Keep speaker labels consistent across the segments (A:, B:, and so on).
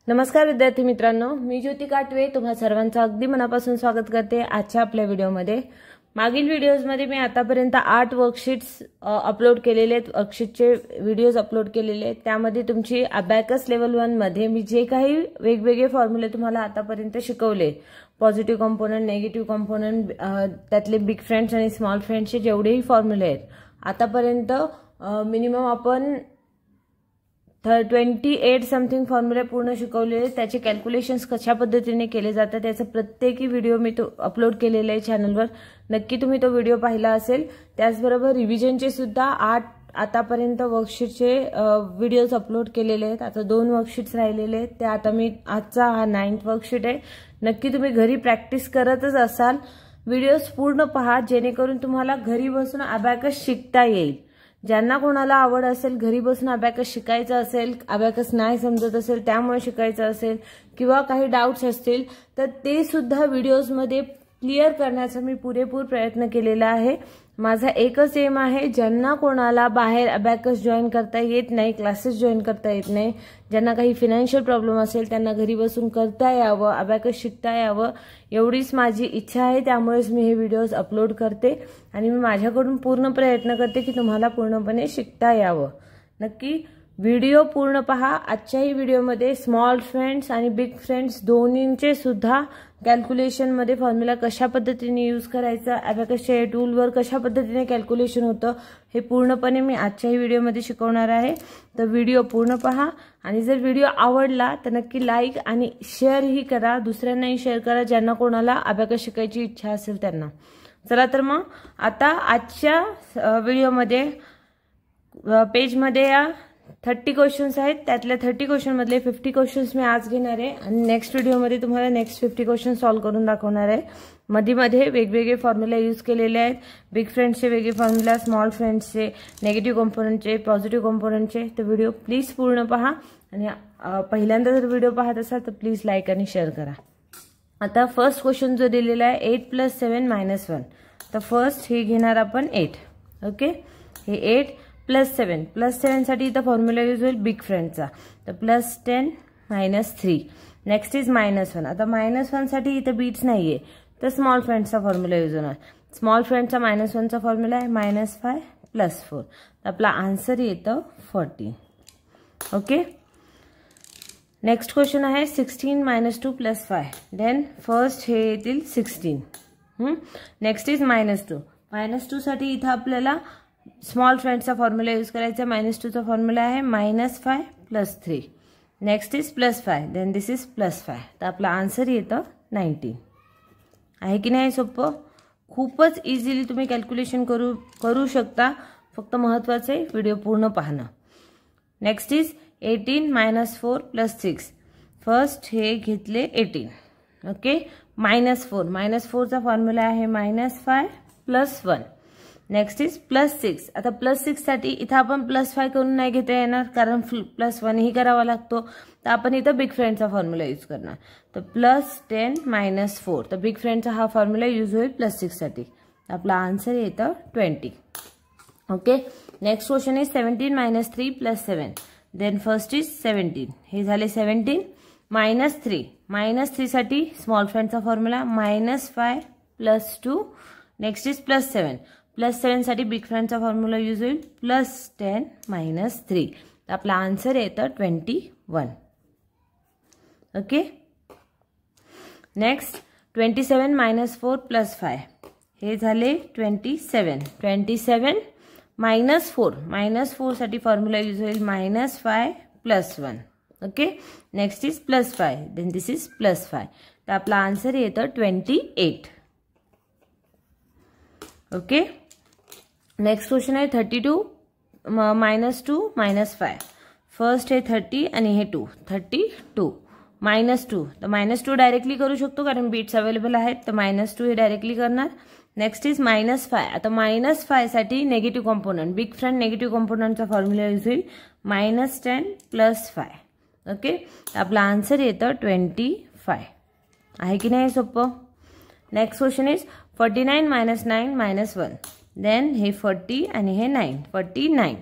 A: नमस्कार विद्यार्थी मित्रांनो, मी ज्योती काटवे तुम्हा सर्वांचं अगदी मनापासून स्वागत करते आजच्या आपल्या व्हिडिओमध्ये। मागील व्हिडिओजमध्ये मी आतापर्यंत 8 वर्कशीट्स अपलोड केलेले आहेत, वर्कशीटचे व्हिडिओज अपलोड केलेले आहेत। त्यामध्ये तुमची अबॅकस लेवल 1 मध्ये मी जे काही वेगवेगळे फॉर्म्युले तुम्हाला आतापर्यंत शिकवले, पॉझिटिव्ह कंपोनंट, निगेटिव्ह कंपोनंट, त्यातले बिग फ्रेंड्स आणि स्मॉल फ्रेंड्सचे जेवढेही फॉर्म्युले आहेत आतापर्यंत मिनिमम आपण 28 समथिंग फॉर्म्युले पूर्ण शिकवलेले। त्याचे कॅल्क्युलेशन्स कशा पद्धतीने केले जातात त्याचा प्रत्येकी व्हिडिओ मी अपलोड केलेला आहे चॅनलवर, नक्की तुम्ही तो व्हिडिओ पाहिला असेल। त्याचबरोबर रिव्हिजनचे सुद्धा 8 आतापर्यंत वर्कशीटचे व्हिडिओज अपलोड केलेले आहेत। आता 2 वर्कशीट्स राहिलेले आहेत, ते आता मी आजचा हा 9th वर्कशीट आहे। नक्की तुम्ही घरी प्रॅक्टिस करतच असाल, व्हिडिओज पूर्ण पहा जेणेकरून तुम्हाला घरी बसून अबॅकस शिकता येईल। ज्यांना कोणाला आवड असेल, घरी बसून अबॅकस शिकायचं असेल, अबॅकस नाही समजत असेल त्यामुळे शिकायचं असेल किंवा काही डाउट्स असतील तर ते सुद्धा व्हिडिओजमध्ये क्लिअर करण्याचा मी पुरेपूर प्रयत्न केलेला आहे। माझा एकच एम आहे, ज्यांना कोणाला बाहेर अबॅकस जॉईन करता येत नाही, क्लासेस जॉईन करता येत नाही, ज्यांना काही फायनान्शियल प्रॉब्लेम असेल त्यांना घरी बसून करता यावं, अबॅकस शिकता यावं एवढीच माझी इच्छा आहे। त्यामुळेच मी हे व्हिडिओज अपलोड करते आणि मी माझ्याकडून पूर्ण प्रयत्न करते की तुम्हाला पूर्णपणे शिकता यावं। नक्की व्हिडिओ पूर्ण पहा। आजच्याही व्हिडिओमध्ये स्मॉल फ्रेंड्स आणि बिग फ्रेंड्स दोन्हींचे सुद्धा कॅल्क्युलेशन मध्ये फॉर्म्युला कशा पद्धतीने यूज करायचा, अबॅकसच्या टूलवर कशा पद्धतीने कॅल्क्युलेशन होतं हे पूर्णपणे मी आजच्याही व्हिडिओमध्ये शिकवणार आहे। तर व्हिडिओ पूर्ण पहा आणि जर व्हिडिओ आवडला तर नक्की लाईक आणि शेअरही करा, दुसऱ्यांनाही शेअर करा ज्यांना कोणाला अबॅकस शिकायची इच्छा असेल त्यांना। चला तर मग आता आजच्या व्हिडिओमध्ये पेजमध्ये या 30 क्वेश्चन्स आहेत, त्यातल्या 30 क्वेश्चन मधले 50 क्वेश्चन्स मी आज घेणार आहे आणि नेक्स्ट व्हिडिओमध्ये तुम्हाला नेक्स्ट 50 क्वेश्चन सॉल्व्ह करून दाखवणार आहे। मध्ये वेगवेगळे फॉर्म्युला यूज केलेले आहेत, बिग फ्रेंड्सचे वेगळे फॉर्म्युला, स्मॉल फ्रेंड्सचे, निगेटिव्ह कंपोनंटचे, पॉझिटिव्ह कंपोनंटचे। तर व्हिडिओ प्लीज पूर्ण पहा आणि पहिल्यांदा जर व्हिडिओ पाहत असाल तर प्लीज लाईक आणि शेअर करा। आता फर्स्ट क्वेश्चन जो दिलेला आहे 8 + 7 - 1, तर फर्स्ट हे घेणार आपण 8। ओके, हे 8 + 7 + 7 साठी इथं फॉर्म्युला यूज होईल बिग फ्रेंडचा, तर +10 - 3। Next is -1। आता -1 साठी इथं बीट्स नाहीये तर स्मॉल फ्रेंड्सचा फॉर्म्युला यूज होणार। स्मॉल फ्रेंडचा -1चा फॉर्म्युला आहे -5 + 4, तर आपला आन्सर येतं 14। ओके, नेक्स्ट क्वेश्चन आहे 16 - 2 + 5, देन फर्स्ट हे येतील 16। Next is -2। -2 साठी इथं आपल्याला स्मॉल फ्रेंड्सचा फॉर्म्युला यूज करायचा। -2चा फॉर्म्युला आहे -5 + 3। Next is +5, then this is +5, तर आपला आन्सर येतं 19। आहे की नाही सोपं? खूपच इझिली तुम्ही कॅल्क्युलेशन करू शकता, फक्त महत्त्वाचं आहे व्हिडिओ पूर्ण पाहणं। नेक्स्ट इज 18 - 4 + 6, फर्स्ट हे घेतले 18। ओके, -4चा फॉर्म्युला आहे -5 + 1। Next is +6। आता +6 साठी इथं आपण +5 करून नाही घेता येणार कारण +1 ही करावा लागतो, तर आपण इथं बिग फ्रेंडचा फॉर्म्युला यूज करणार। तर +10 - 4, तर बिग फ्रेंडचा हा फॉर्म्युला यूज होईल +6 साठी, आपला आन्सर येतं 20। Okay, next question is 17 - 3 + 7, then first is 17, हे झाले 17 -3। -3 साठी स्मॉल फ्रेंडचा फॉर्म्युला -5 + 2, नेक्स्ट इज +7। +7 साठी बिग फ्रेंडचा फॉर्म्युला यूज होईल +10 - 3, तर आपला आन्सर येतं 21। ओके, नेक्स्ट 27 - 4 + 5, हे झाले 27। 27 - 4 साठी फॉर्म्युला यूज होईल -5 + 1। Okay, next is +5, then this is +5, तर आपला आन्सर येतं 28। ओके, नेक्स्ट क्वेश्चन आहे 32 - 2 - 5, फर्स्ट हे 30 आणि हे 2, 32 -2, तर -2 डायरेक्टली करू शकतो कारण बीट्स अवेलेबल आहेत, तर -2 हे डायरेक्टली करणार। Next is -5। आता -5 साठी negative component, big friend negative कंपोनंटचा फॉर्म्युला यूज होईल -10 + 5। ओके, तर आपला आन्सर येतं 25। आहे की नाही सोपं? नेक्स्ट क्वेश्चन इज 49 - 9 - 1, देन हे 40 आणि हे 9, 49।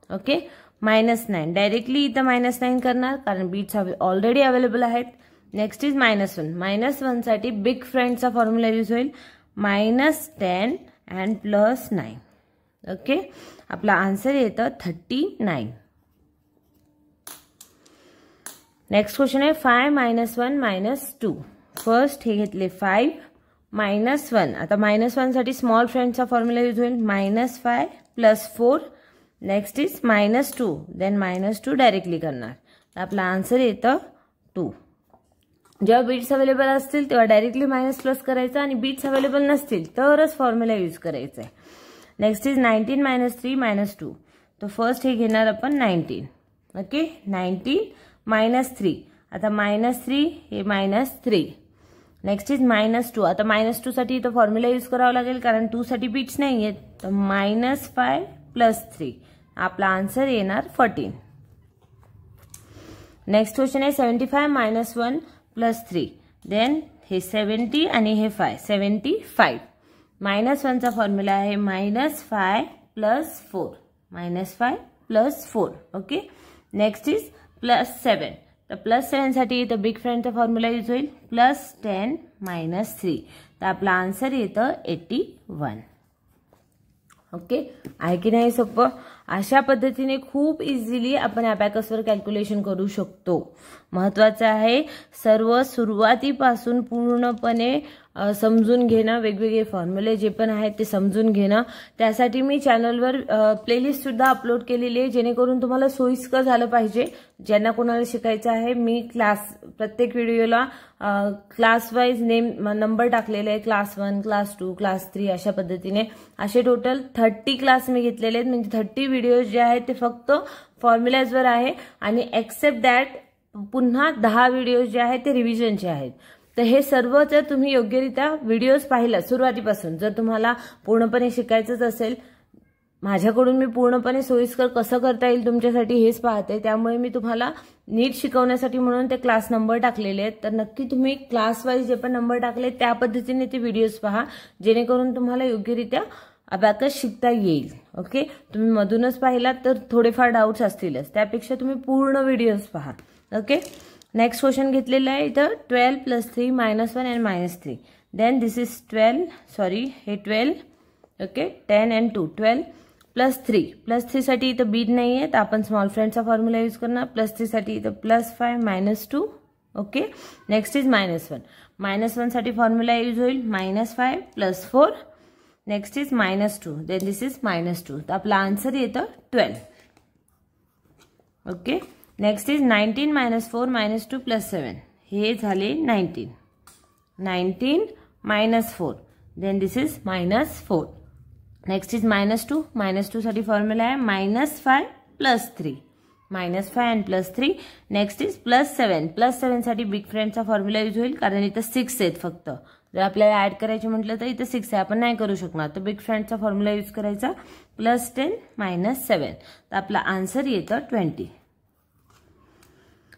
A: ओके, -9 डायरेक्टली इथं -9 करणार कारण बीट्स ऑलरेडी अवेलेबल आहेत. Next is -1. -1 साठी बिग फ्रेंडचा फॉर्म्युला यूज होईल -10 अँड +9. ओके, आपला आन्सर येतं 39. नेक्स्ट क्वेश्चन आहे 5 -1 -2. फर्स्ट हे घेतले 5 -1. आता -1 साठी स्मॉल फ्रेंडचा फॉर्म्युला यूज होईल -5 +4. Next is -2. देन -2 डायरेक्टली करणार. आपला आन्सर येतं 2. जेव्हा बीट्स अवेलेबल असतील तेव्हा डायरेक्टली मायनस प्लस करायचं आणि बीट्स अवेलेबल नसतील तरच फॉर्म्युला यूज करायचा आहे. Next is 19 -3 -2. तो फर्स्ट हे घेणार आपण 19. ओके, 19 -3. आता -3 हे -3. Next is -2. आता -2 साठी इथं फॉर्म्युला यूज करावा लागेल कारण 2 साठी बीट्स नाही आहेत. तर -5 +3. आपला आन्सर येणार 14. नेक्स्ट क्वेश्चन आहे 75 -1 +3. देन हे 70 आणि हे 5 75. -1 चा फॉर्म्युला आहे -5 +4. -5 +4. Okay, next is +7. तर +7 साठी इथं बिग फ्रेंडचा फॉर्म्युला यूज होईल +10 -3. तर आपला आन्सर येतं 81. ओके, आहे की नाही सोपं? अशा पद्धतीने खूप इझिली आपण अबॅकसवर कॅल्क्युलेशन करू शकतो. महत्त्वाचं आहे सर्व सुरुवातीपासून पूर्णपणे समजून घेणं, वेगवेगळे फॉर्म्युले जे पण आहेत ते समजून घेणं. त्यासाठी मी चॅनलवर प्लेलिस्ट सुद्धा अपलोड केलेली आहे जेणेकरून तुम्हाला सोयीस्कर झालं पाहिजे. ज्यांना कोणाला शिकायचं आहे मी प्रत्येक व्हिडिओला क्लास वाईज नंबर टाकलेले आहे. क्लास 1, क्लास 2, क्लास 3 अशा पद्धतीने असे टोटल 30 क्लास मी घेतलेले आहेत. म्हणजे 30 व्हिडिओज जे आहेत ते फक्त फॉर्म्युलाजवर आहे आणि एक्सेप्ट दॅट पुन्हा 10 व्हिडिओज जे आहेत ते रिव्हिजनचे आहेत. तर हे सर्व जर तुम्ही योग्यरित्या व्हिडिओज पाहिला सुरुवातीपासून, जर तुम्हाला पूर्णपणे शिकायचंच असेल, माझ्याकडून मी पूर्णपणे सोयीस्कर कसं करता येईल तुमच्यासाठी हेच पाहते. त्यामुळे मी तुम्हाला नीट शिकवण्यासाठी म्हणून ते क्लास नंबर टाकलेले आहेत. तर नक्की तुम्ही क्लास वाईज जे पण नंबर टाकले त्या पद्धतीने ते व्हिडिओज पहा जेणेकरून तुम्हाला योग्यरित्या अबॅकस शिकता येईल. ओके, तुम्ही मधूनच पाहिलात तर थोडेफार डाऊट्स असतीलच, त्यापेक्षा तुम्ही पूर्ण व्हिडिओज पहा. ओके, नेक्स्ट क्वेश्चन घेतलेला आहे इथं 12 +3 -1 अँड -3. देन दिस इज 12 हे 12. Okay, 10 and 2 12 +3. +3 साठी इथं बीट नाही आहे तर आपण स्मॉल फ्रेंडचा फॉर्म्युला यूज करणार. +3 साठी इथं +5 -2. Okay, next is -1. -1 साठी फॉर्म्युला यूज होईल -5 +4. Next is -2. Then this is -2. तर आपला आन्सर येतं 12. Okay, next is 19 -4 -2 +7. हे झाले 19. 19 -4. Then this is -4. Next is -2. -2 साठी फॉर्म्युला आहे -5 +3. -5 अँड +3. Next is +7. +7 साठी बिग फ्रेंडचा फॉर्म्युला यूज होईल कारण इथं 6 आहेत फक्त. जर आपल्याला ऍड करायचे म्हटलं तर इथं 6 आहे, आपण नाही करू शकणार. तर बिग फ्रेंडचा फॉर्म्युला यूज करायचा +10 -7. तर आपला आन्सर येतं 20.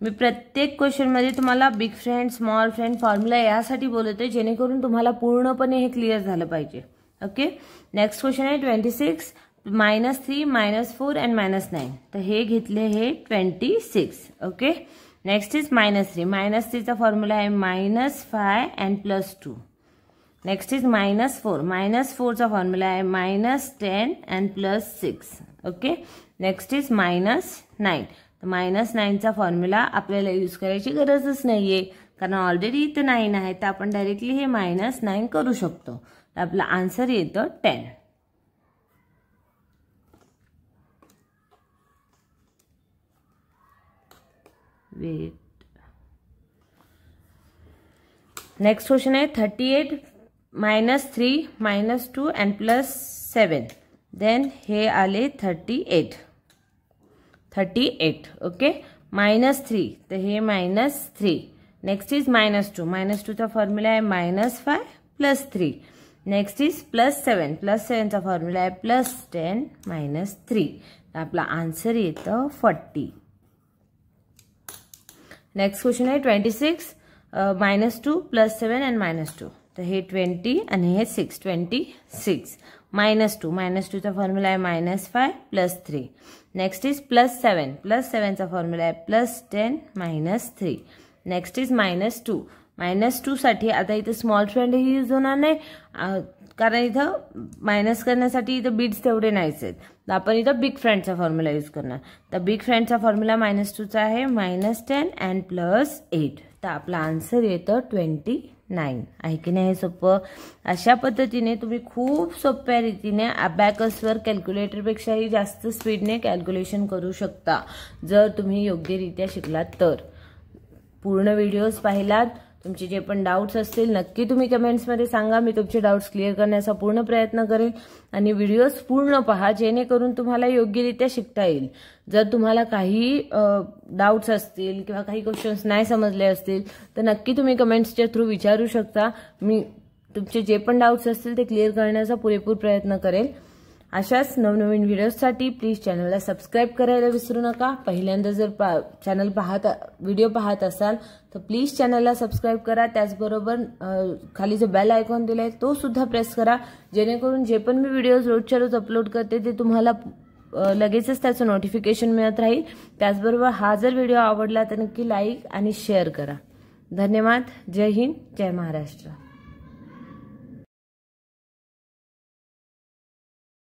A: मी प्रत्येक क्वेश्चन मध्ये तुम्हाला big friend, small friend formula यासाठी बोलते जेणेकरून तुम्हाला पूर्णपणे हे क्लिअर झालं पाहिजे. ओके, नेक्स्ट क्वेश्चन आहे 26 -3 -4 अँड -9. तर हे घेतले हे 26. Okay, next is -3. -3चा फॉर्म्युला आहे -5 अँड +2. Next is -4. -4चा फॉर्म्युला आहे -10 अँड +6. Okay, next is -9. तर -9चा फॉर्म्युला आपल्याला यूज करायची गरजच नाहीये कारण ऑलरेडी इथं 9 आहे तर आपण डायरेक्टली हे -9 करू शकतो. तर आपला आन्सर येतं 10. नेक्स्ट क्वेश्चन आहे 38 -3 -2 अँड +7. देन हे आले 38. ओके, -3 तर हे -3. Next is -2. -2चा फॉर्म्युला आहे -5 +3. Next is +7. +7चा फॉर्म्युला आहे +10 -3. तर आपला आन्सर येतं 40. नेक्स्ट क्वेश्चन आहे 26 -2 +7 अँड -2. तर हे 20 आणि हे 6 26. -2 -2चा फॉर्म्युला आहे -5 + 3. नेक्स्ट इज +7 +7चा फॉर्म्युला आहे +10 -3. नेक्स्ट इज -2 -2 साठी आता इथे स्मॉल फ्रेंड ही यूज होणार नाही, कारण इथं मायनस करण्यासाठी इथं बीट्स तेवढे नाहीच आहेत, तर आपण इथं बिग फ्रेंडचा फॉर्म्युला यूज करणार. तर बिग फ्रेंडचा फॉर्म्युला -2चा आहे -10 and +8. तर आपला आन्सर येतं 29 आहे की नाही. हे सोपं. अशा पद्धतीने तुम्ही खूप सोप्या रीतीने अबॅकसवर कॅल्क्युलेटरपेक्षाही जास्त स्पीडने कॅल्क्युलेशन करू शकता जर तुम्ही योग्यरित्या शिकलात तर. पूर्ण व्हिडिओज पाहिलात. तुमचे जे पण डाऊट्स असतील नक्की तुम्ही कमेंट्समध्ये सांगा, मी तुमचे डाऊट्स क्लिअर करण्याचा पूर्ण प्रयत्न करेन. आणि व्हिडिओज पूर्ण पहा जेणेकरून तुम्हाला योग्यरित्या शिकता येईल. जर तुम्हाला काही डाऊट्स असतील किंवा काही क्वेश्चन्स नाही समजले असतील तर नक्की तुम्ही कमेंट्सच्या थ्रू विचारू शकता. मी तुमचे जे पण डाऊट्स असतील ते क्लिअर करण्याचा पुरेपूर प्रयत्न करेल. अशाच नवनवीन व्हिडिओजसाठी प्लीज चॅनलला सबस्क्राईब करायला विसरू नका. पहिल्यांदा जर व्हिडिओ पाहत असाल तर प्लीज चॅनलला सबस्क्राईब करा. त्याचबरोबर खाली जो बेल आयकॉन दिलाय तो सुद्धा प्रेस करा, जेणेकरून जे पण मी व्हिडिओज रोजच्या रोज अपलोड करते ते तुम्हाला लगेचच त्याचं नोटिफिकेशन मिळत राहील. त्याचबरोबर हा जर व्हिडिओ आवडला तर नक्की लाईक आणि शेअर करा. धन्यवाद. जय हिंद, जय महाराष्ट्र.